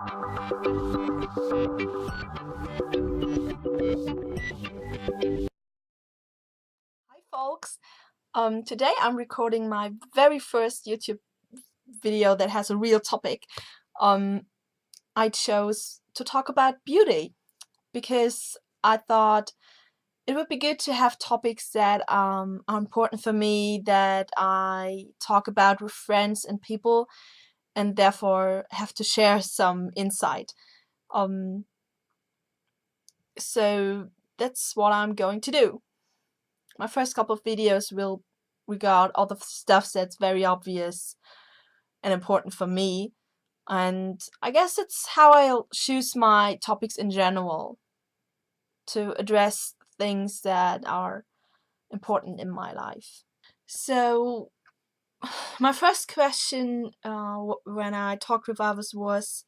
Hi folks. Today I'm recording my very first YouTube video that has a real topic. Um, I chose to talk about beauty because I thought it would be good to have topics that are important for me, that I talk about with friends and people, and therefore have to share some insight. Um, so that's what I'm going to do. My first couple of videos will regard all the stuff that's very obvious and important for me, and I guess it's how I'll choose my topics in general, to address things that are important in my life. So my first question when I talked with others was,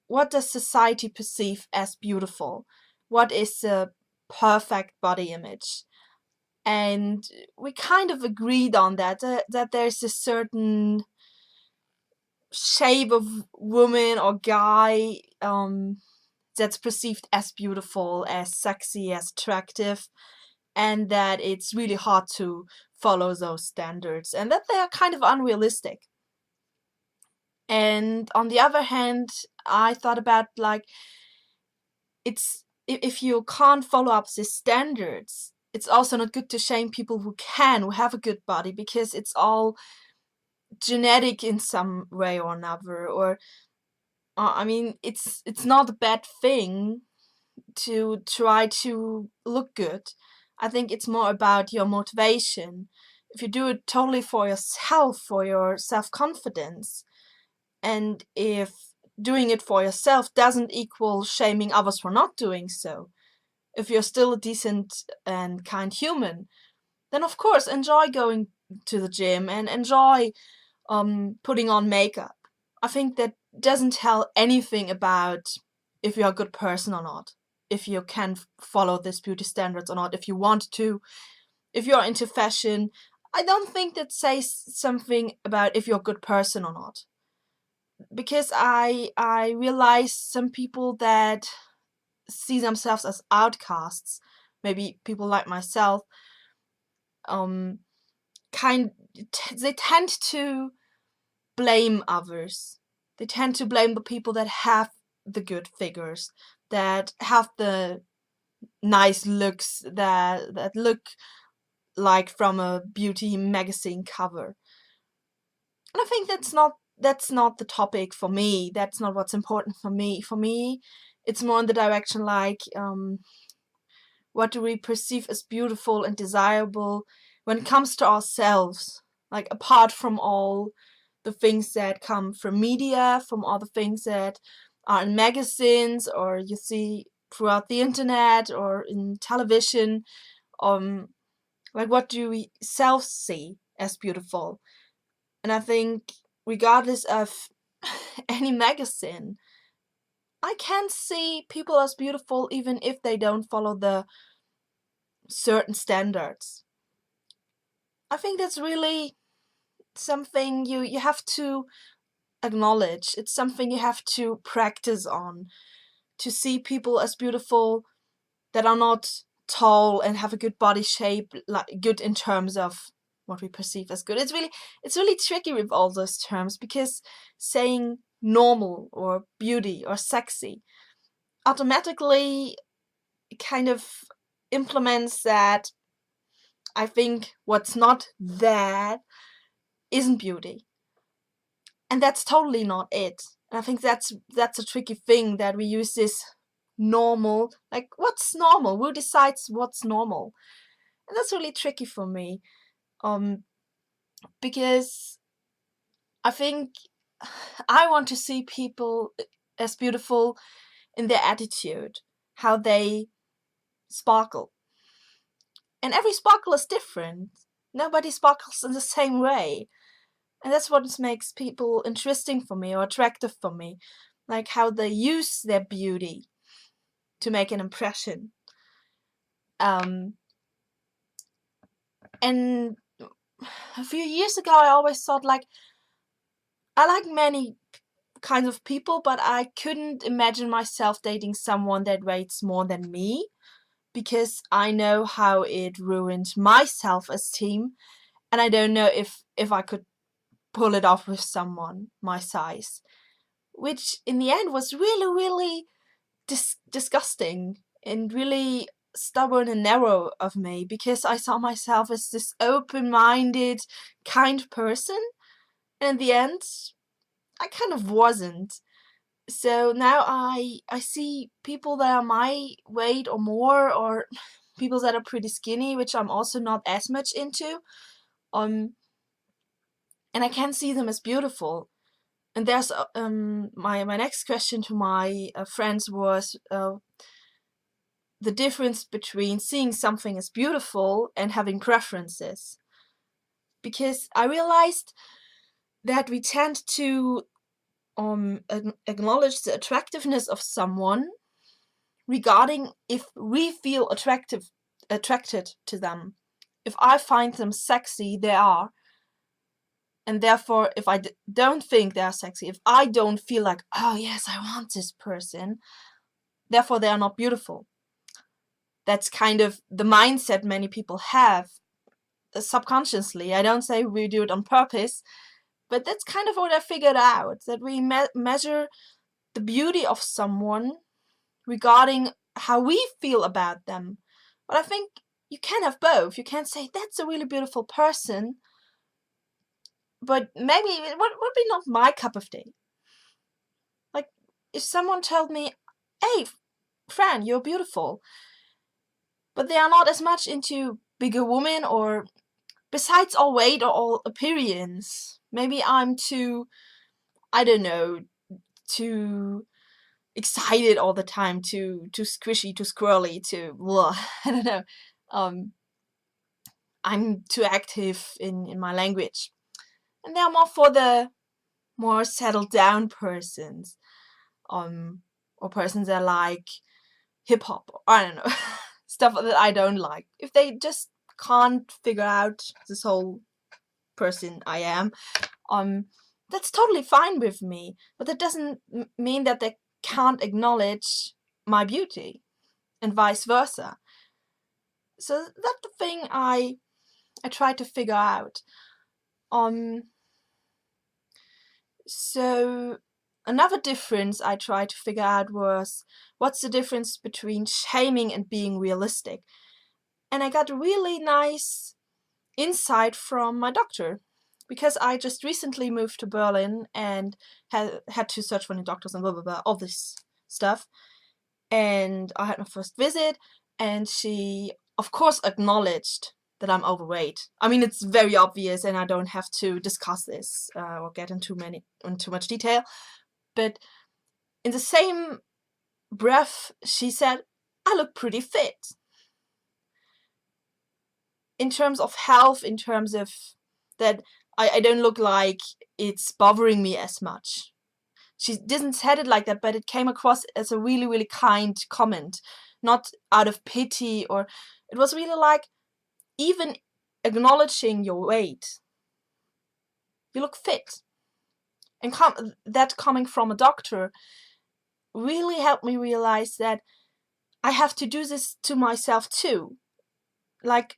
what does society perceive as beautiful? What is the perfect body image? And we kind of agreed on that there's a certain shape of woman or guy that's perceived as beautiful, as sexy, as attractive, and that it's really hard to follow those standards, and that they are kind of unrealistic. And on the other hand, I thought about, like, it's if you can't follow up these standards, it's also not good to shame people who have a good body, because it's all genetic in some way or another. Or I mean, it's not a bad thing to try to look good. I think it's more about your motivation. If you do it totally for yourself, for your self-confidence, and if doing it for yourself doesn't equal shaming others for not doing so, if you're still a decent and kind human, then of course enjoy going to the gym and enjoy putting on makeup. I think that doesn't tell anything about if you're a good person or not, if you can follow these beauty standards or not, if you want to, if you're into fashion. I don't think that says something about if you're a good person or not, because I realize some people that see themselves as outcasts, maybe people like myself, um, they tend to blame others. They tend to blame the people that have the good figures, that have the nice looks, that look like from a beauty magazine cover. And I think that's not the topic for me. That's not what's important for me. For me, it's more in the direction like, what do we perceive as beautiful and desirable when it comes to ourselves? Like, apart from all the things that come from media, from all the things that are in magazines or you see throughout the internet or in television. Like, what do we self see as beautiful? And I think, regardless of any magazine, I can see people as beautiful even if they don't follow the certain standards. I think that's really something you have to acknowledge. It's something you have to practice on, to see people as beautiful that are not tall and have a good body shape, like good in terms of what we perceive as good. It's really tricky with all those terms, because saying normal or beauty or sexy automatically kind of implements that I think what's not that isn't beauty. And that's totally not it. And I think that's a tricky thing, that we use this normal, like, what's normal? Who decides what's normal? And that's really tricky for me. Because I think I want to see people as beautiful in their attitude, how they sparkle. And every sparkle is different. Nobody sparkles in the same way. And that's what makes people interesting for me or attractive for me. Like, how they use their beauty to make an impression. Um, and a few years ago, I always thought, like, I like many kinds of people, but I couldn't imagine myself dating someone that weighs more than me, because I know how it ruined my self-esteem, and I don't know if I could pull it off with someone my size, which in the end was really, really disgusting and really stubborn and narrow of me, because I saw myself as this open-minded, kind person, and in the end, I kind of wasn't. So now I see people that are my weight or more, or people that are pretty skinny, which I'm also not as much into. Um, and I can see them as beautiful. And there's my next question to my friends was the difference between seeing something as beautiful and having preferences. Because I realized that we tend to acknowledge the attractiveness of someone regarding if we feel attracted to them. If I find them sexy, they are. And therefore, if I don't think they're sexy, if I don't feel like, oh yes, I want this person, therefore they are not beautiful. That's kind of the mindset many people have subconsciously. I don't say we do it on purpose, but that's kind of what I figured out, that we measure the beauty of someone regarding how we feel about them. But I think you can have both. You can say, that's a really beautiful person, but maybe it would be not my cup of tea. Like, if someone told me, hey, Fran, you're beautiful, but they are not as much into bigger women, or besides all weight or all appearance, maybe I'm too, I don't know, too excited all the time, too squishy, too squirrely, too blah, I don't know. I'm too active in my language. And they're more for the more settled down persons. Or persons that like hip hop, or I don't know, stuff that I don't like. If they just can't figure out this whole person I am, that's totally fine with me. But that doesn't mean that they can't acknowledge my beauty, and vice versa. So that's the thing I try to figure out. So another difference I tried to figure out was, what's the difference between shaming and being realistic? And I got a really nice insight from my doctor, because I just recently moved to Berlin and had to search for new doctors and blah blah blah, all this stuff. And I had my first visit, and she of course acknowledged that I'm overweight. I mean, it's very obvious, and I don't have to discuss this or get into much detail. But in the same breath, she said, I look pretty fit. In terms of health, in terms of that I don't look like it's bothering me as much. She didn't said it like that, but it came across as a really, really kind comment. Not out of pity, or it was really like, even acknowledging your weight, you look fit. And that coming from a doctor really helped me realize that I have to do this to myself too. Like,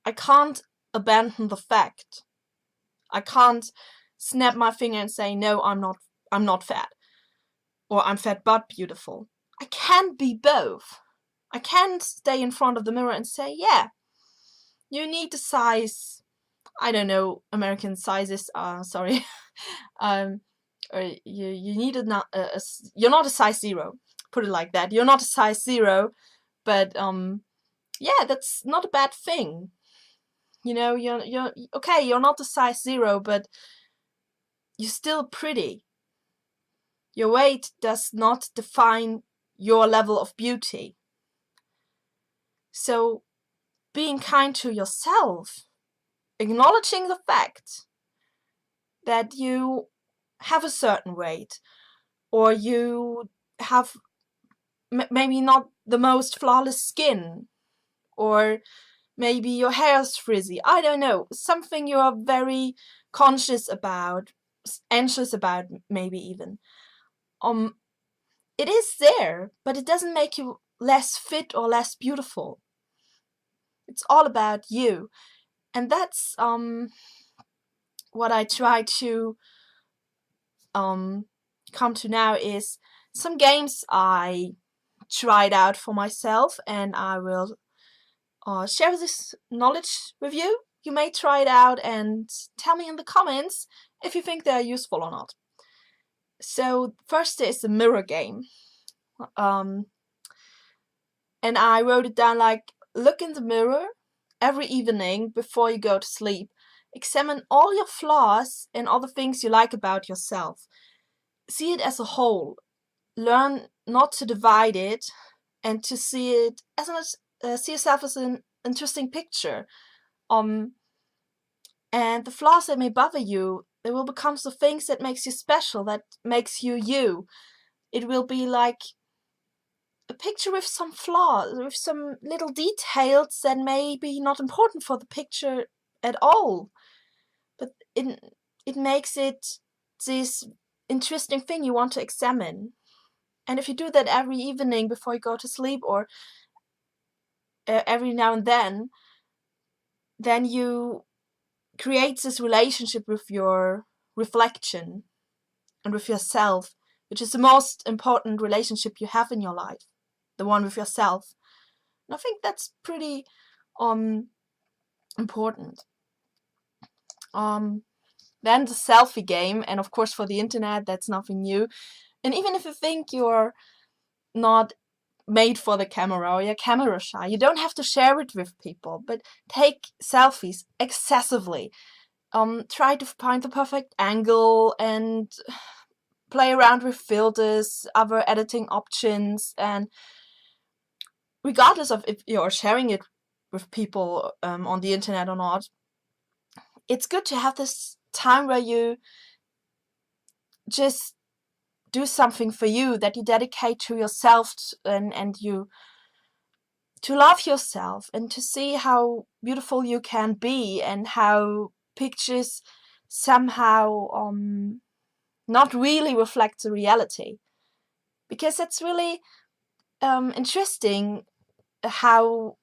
I can't abandon the fact. I can't snap my finger and say, no, I'm not fat. Or I'm fat but beautiful. I can't be both. I can't stay in front of the mirror and say, yeah, you need the size, I don't know, American sizes, sorry. Or you need you're not a size 0. Put it like that. You're not a size 0, but yeah, that's not a bad thing. You know, you're okay. You're not a size 0, but you're still pretty. Your weight does not define your level of beauty. So, being kind to yourself, acknowledging the fact that you have a certain weight, or you have maybe not the most flawless skin, or maybe your hair is frizzy, I don't know, something you are very conscious about, anxious about, maybe even. Um, it is there, but it doesn't make you less fit or less beautiful. It's all about you. And that's what I try to come to now, is some games I tried out for myself, and I will share this knowledge with you. You may try it out and tell me in the comments if you think they're useful or not. So first is the mirror game. And I wrote it down like, look in the mirror every evening before you go to sleep. Examine all your flaws and all the things you like about yourself. See it as a whole. Learn not to divide it, and to see it as see yourself as an interesting picture. And the flaws that may bother you, they will become the things that makes you special, that makes you you. It will be like a picture with some flaws, with some little details that may be not important for the picture at all, but it makes it this interesting thing you want to examine. And if you do that every evening before you go to sleep, or every now and then you create this relationship with your reflection and with yourself, which is the most important relationship you have in your life, the one with yourself. And I think that's pretty important. Then the selfie game, and of course for the internet, that's nothing new. And even if you think you're not made for the camera, or you're camera shy, you don't have to share it with people, but take selfies excessively. Try to find the perfect angle and play around with filters, other editing options, and regardless of if you're sharing it with people on the internet or not, it's good to have this time where you just do something for you, that you dedicate to yourself, and you to love yourself and to see how beautiful you can be, and how pictures somehow not really reflect the reality. Because it's really interesting how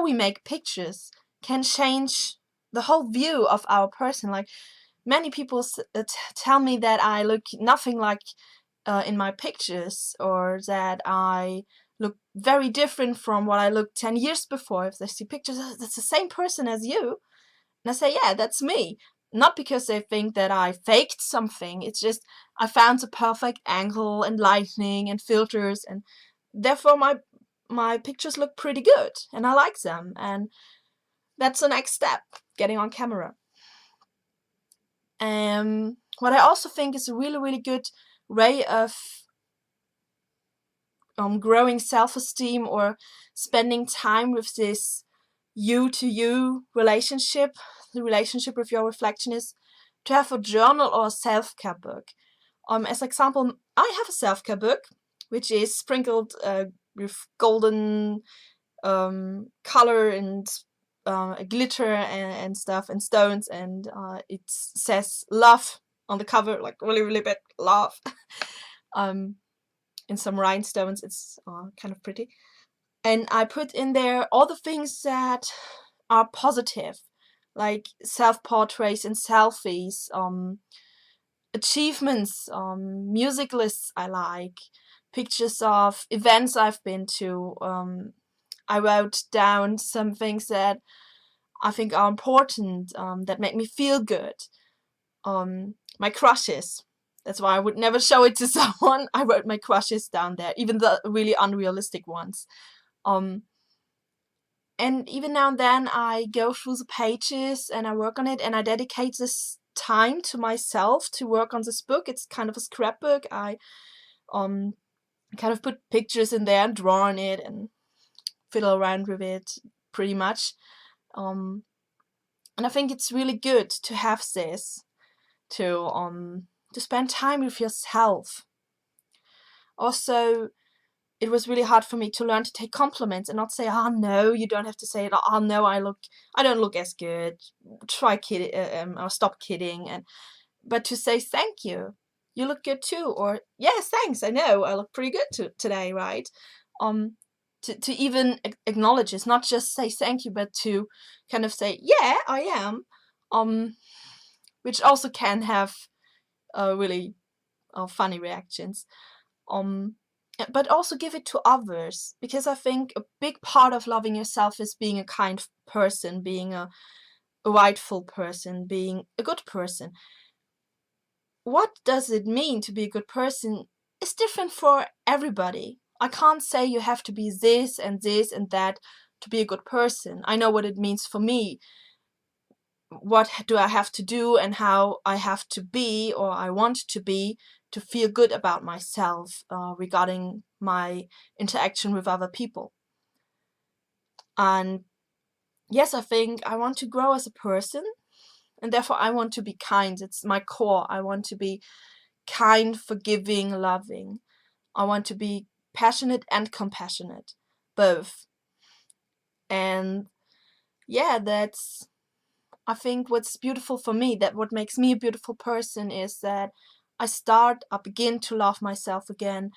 we make pictures can change the whole view of our person. Like, many people tell me that I look nothing like in my pictures, or that I look very different from what I looked 10 years before. If they see pictures, that's the same person as you. And I say, yeah, that's me. Not because they think that I faked something. It's just I found the perfect angle and lighting and filters, and therefore my pictures look pretty good and I like them. And that's the next step, getting on camera. What I also think is a really, really good way of growing self-esteem, or spending time with this you-to-you relationship, the relationship with your reflection, is to have a journal or a self-care book. As example, I have a self-care book, which is sprinkled with golden color and glitter and stuff and stones, and it says love on the cover, like really, really big love. In some rhinestones. It's kind of pretty. And I put in there all the things that are positive, like self-portraits and selfies, achievements, music lists I like, pictures of events I've been to. I wrote down some things that I think are important, that make me feel good. My crushes. That's why I would never show it to someone. I wrote my crushes down there, even the really unrealistic ones. And even now and then I go through the pages and I work on it, and I dedicate this time to myself to work on this book. It's kind of a scrapbook. I kind of put pictures in there and draw on it and fiddle around with it pretty much. And I think it's really good to have this, to spend time with yourself. Also, it was really hard for me to learn to take compliments and not say, oh no, you don't have to say it. Oh no, I don't look as good. Try kidding, or stop kidding. And but to say thank you. You look good too, or yes, thanks. I know I look pretty good today, right? Um, to even acknowledge it, not just say thank you, but to kind of say, yeah, I am. Which also can have really funny reactions. But also give it to others, because I think a big part of loving yourself is being a kind person, being a rightful person, being a good person. What does it mean to be a good person is different for everybody. I can't say you have to be this and this and that to be a good person. I know what it means for me. What do I have to do and how I have to be, or I want to be, to feel good about myself regarding my interaction with other people. And yes, I think I want to grow as a person, and therefore I want to be kind. It's my core. I want to be kind, forgiving, loving. I want to be passionate and compassionate, both. And yeah, that's, I think, what's beautiful for me, that what makes me a beautiful person is that I begin to love myself again.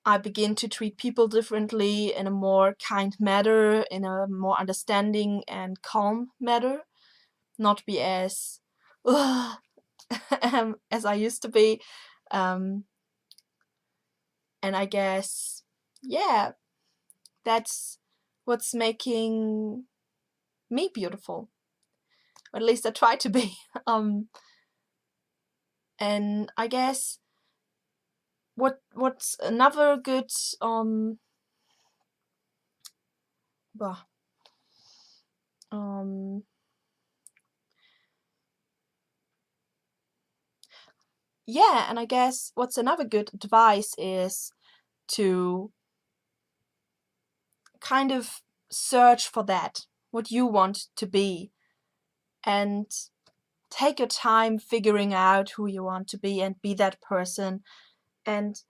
I begin to treat people differently, in a more kind manner, in a more understanding and calm manner, not be as as I used to be. Um, and I guess, yeah, that's what's making me beautiful. Or at least I try to be. And I guess what's another good bah, um yeah, and I guess what's another good advice is to kind of search for that, what you want to be, and take your time figuring out who you want to be and be that person, and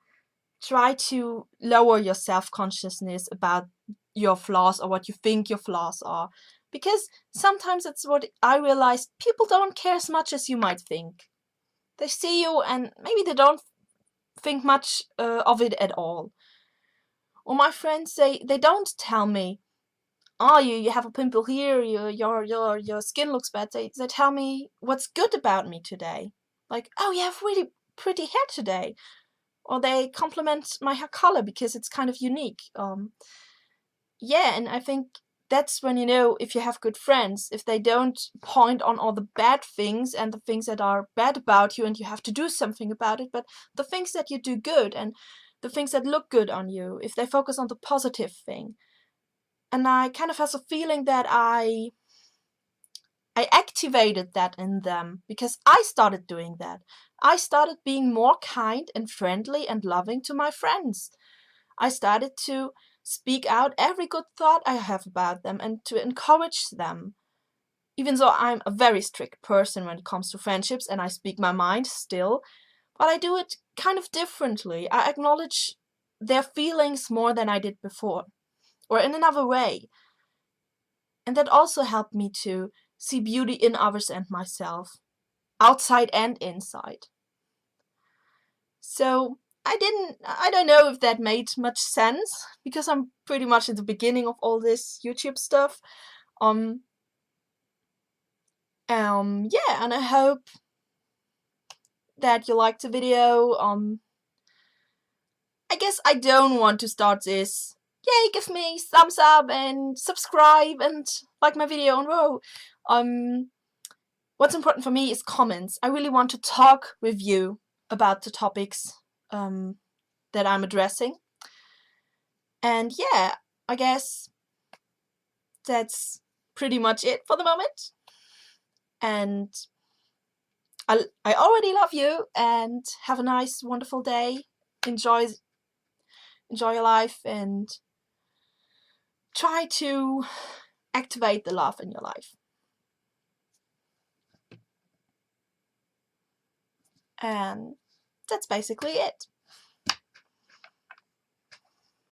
try to lower your self-consciousness about your flaws, or what you think your flaws are. Because sometimes it's what I realized, people don't care as much as you might think. They see you and maybe they don't think much of it at all. Or my friends, they don't tell me, oh, you have a pimple here, your skin looks bad. They tell me what's good about me today. Like, oh, you have really pretty hair today. Or they compliment my hair color because it's kind of unique. Yeah, and I think that's when you know if you have good friends, if they don't point on all the bad things and the things that are bad about you and you have to do something about it, but the things that you do good and the things that look good on you, if they focus on the positive thing. And I kind of have a feeling that I activated that in them because I started doing that. I started being more kind and friendly and loving to my friends. I started to speak out every good thought I have about them and to encourage them. Even though I'm a very strict person when it comes to friendships and I speak my mind still, but I do it kind of differently. I acknowledge their feelings more than I did before, or in another way. And that also helped me to see beauty in others and myself, outside and inside. So I don't know if that made much sense, because I'm pretty much at the beginning of all this YouTube stuff. Um, yeah, and I hope that you liked the video. I guess I don't want to start this, yay, give me thumbs up and subscribe and like my video and whoa. What's important for me is comments. I really want to talk with you about the topics that I'm addressing. And yeah, I guess that's pretty much it for the moment. And I already love you, and have a nice, wonderful day. Enjoy your life and try to activate the love in your life. And that's basically it.